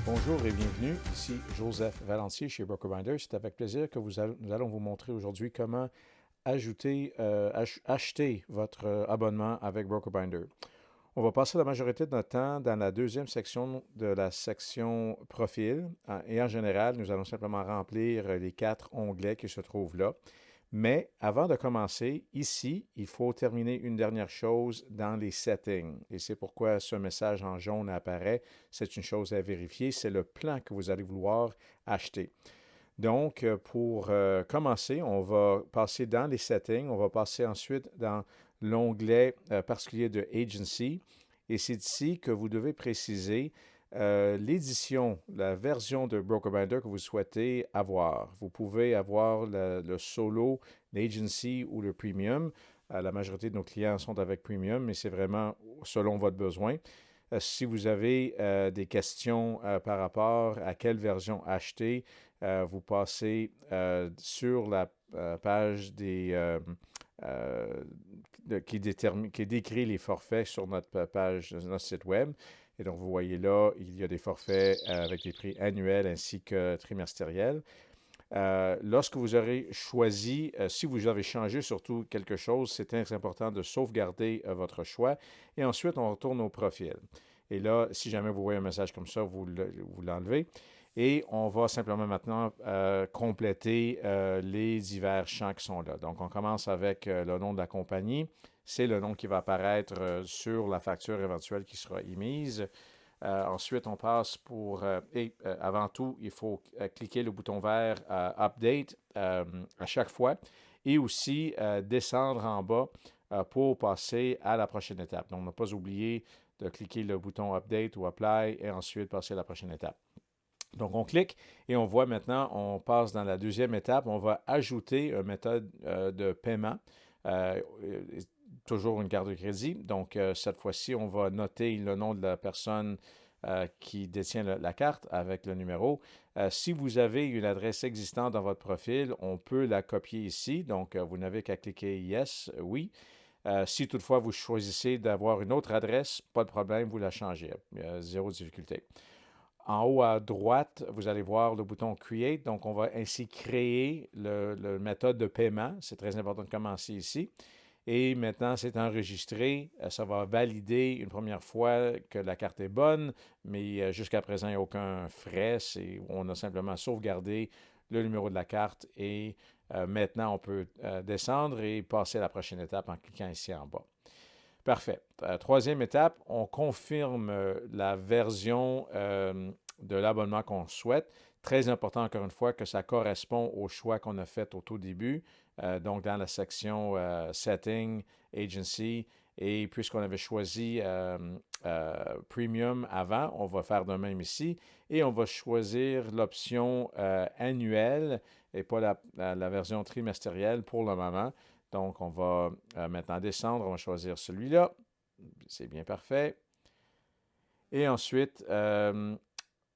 Bonjour et bienvenue. Ici Joseph Valentier chez BrokerBinder. C'est avec plaisir que nous allons vous montrer aujourd'hui comment acheter votre abonnement avec BrokerBinder. On va passer la majorité de notre temps dans la deuxième section de la section profil. Et en général, nous allons simplement remplir les 4 onglets qui se trouvent là. Mais avant de commencer, ici, il faut terminer une dernière chose dans les settings. Et c'est pourquoi ce message en jaune apparaît. C'est une chose à vérifier. C'est le plan que vous allez vouloir acheter. Donc, pour commencer, on va passer dans les settings. On va passer ensuite dans l'onglet particulier de Agency. Et c'est ici que vous devez préciser l'édition, la version de BrokerBinder que vous souhaitez avoir. Vous pouvez avoir le solo, l'agency ou le premium. La majorité de nos clients sont avec premium, mais c'est vraiment selon votre besoin. Si vous avez des questions par rapport à quelle version acheter, vous passez sur la page qui décrit les forfaits sur notre page, notre site web. Et donc, vous voyez là, il y a des forfaits avec des prix annuels ainsi que trimestriels. Lorsque vous aurez choisi, si vous avez changé surtout quelque chose, c'est très important de sauvegarder votre choix. Et ensuite, on retourne au profil. Et là, si jamais vous voyez un message comme ça, vous l'enlevez. Et on va simplement maintenant compléter les divers champs qui sont là. Donc, on commence avec le nom de la compagnie. C'est le nom qui va apparaître sur la facture éventuelle qui sera émise. Ensuite, on passe avant tout, il faut cliquer le bouton vert Update à chaque fois et aussi descendre en bas pour passer à la prochaine étape. Donc, ne pas oublier de cliquer le bouton Update ou Apply et ensuite passer à la prochaine étape. Donc, on clique et on voit maintenant, on passe dans la deuxième étape. On va ajouter une méthode de paiement. Toujours une carte de crédit. Donc, cette fois-ci, on va noter le nom de la personne qui détient la carte avec le numéro. Si vous avez une adresse existante dans votre profil, on peut la copier ici. Donc, vous n'avez qu'à cliquer Yes, oui. Si toutefois vous choisissez d'avoir une autre adresse, pas de problème, vous la changez. Il y a zéro difficulté. En haut à droite, vous allez voir le bouton Create. Donc, on va ainsi créer le méthode de paiement. C'est très important de commencer ici. Et maintenant, c'est enregistré. Ça va valider une première fois que la carte est bonne, mais jusqu'à présent, il n'y a aucun frais. On a simplement sauvegardé le numéro de la carte et maintenant, on peut descendre et passer à la prochaine étape en cliquant ici en bas. Parfait. Troisième étape, on confirme la version de l'abonnement qu'on souhaite. Très important, encore une fois, que ça correspond au choix qu'on a fait au tout début. Donc, dans la section Setting, Agency, et puisqu'on avait choisi Premium avant, on va faire de même ici. Et on va choisir l'option annuelle et pas la version trimestrielle pour le moment. Donc, on va maintenant descendre, on va choisir celui-là. C'est bien parfait. Et ensuite,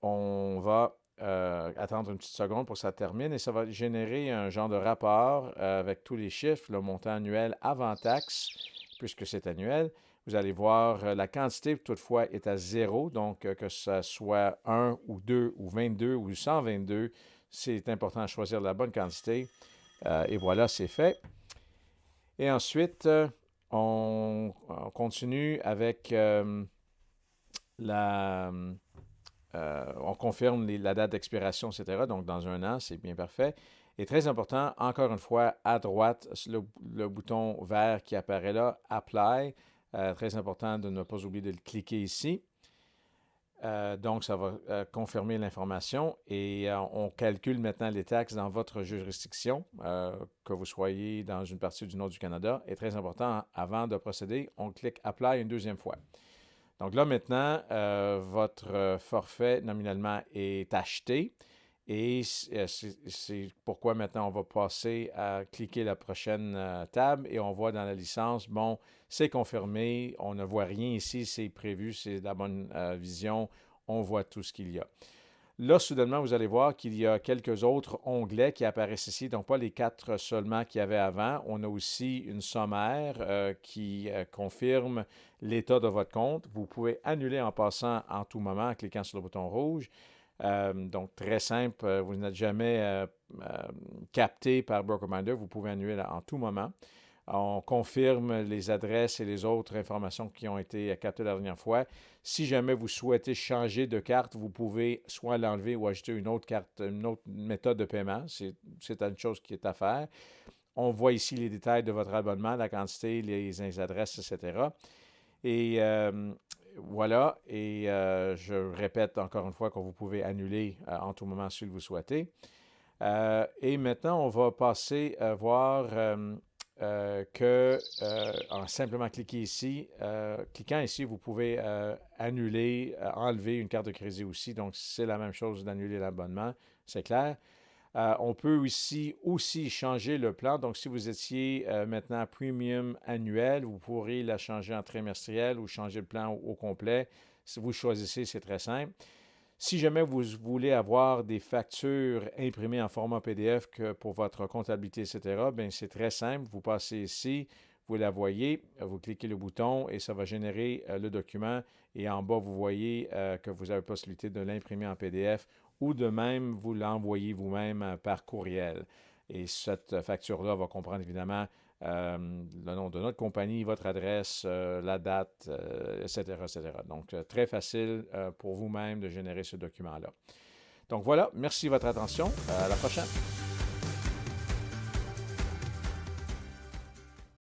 on va attendre une petite seconde pour que ça termine et ça va générer un genre de rapport avec tous les chiffres, le montant annuel avant taxe, puisque c'est annuel. Vous allez voir, la quantité toutefois est à 0, donc que ce soit 1 ou 2 ou 22 ou 122, c'est important de choisir la bonne quantité. Et voilà, c'est fait. Et ensuite, on continue avec on confirme la date d'expiration, etc. Donc, dans un an, c'est bien parfait. Et très important, encore une fois, à droite, le bouton vert qui apparaît là, Apply. Très important de ne pas oublier de le cliquer ici. Donc, ça va confirmer l'information et on calcule maintenant les taxes dans votre jurisdiction, que vous soyez dans une partie du nord du Canada. Et très important, avant de procéder, on clique Apply une deuxième fois. Donc là, maintenant, votre forfait nominalement est acheté et c'est pourquoi maintenant on va passer à cliquer la prochaine table et on voit dans la licence, bon, c'est confirmé, on ne voit rien ici, c'est prévu, c'est la bonne vision, on voit tout ce qu'il y a. Là, soudainement, vous allez voir qu'il y a quelques autres onglets qui apparaissent ici, donc pas les 4 seulement qu'il y avait avant. On a aussi une sommaire qui confirme l'état de votre compte. Vous pouvez annuler en passant en tout moment en cliquant sur le bouton rouge. Donc, très simple. Vous n'êtes jamais capté par BrokerMinder. Vous pouvez annuler en tout moment. On confirme les adresses et les autres informations qui ont été captées la dernière fois. Si jamais vous souhaitez changer de carte, vous pouvez soit l'enlever ou ajouter une autre carte, une autre méthode de paiement. C'est une chose qui est à faire. On voit ici les détails de votre abonnement, la quantité, les adresses, etc. Et voilà. Et je répète encore une fois que vous pouvez annuler en tout moment si vous le souhaitez. Et maintenant, on va passer à voir en simplement cliquant ici, vous pouvez annuler, enlever une carte de crédit aussi. Donc, c'est la même chose d'annuler l'abonnement, c'est clair. On peut ici aussi changer le plan. Donc, si vous étiez maintenant premium annuel, vous pourrez la changer en trimestriel ou changer le plan au complet. Si vous choisissez, c'est très simple. Si jamais vous voulez avoir des factures imprimées en format PDF pour votre comptabilité, etc., bien, c'est très simple. Vous passez ici, vous la voyez, vous cliquez le bouton et ça va générer le document. Et en bas, vous voyez que vous avez la possibilité de l'imprimer en PDF ou de même vous l'envoyer vous-même par courriel. Et cette facture-là va comprendre évidemment le nom de notre compagnie, votre adresse, la date, etc., etc. Donc, très facile pour vous-même de générer ce document-là. Donc voilà, merci de votre attention. À la prochaine.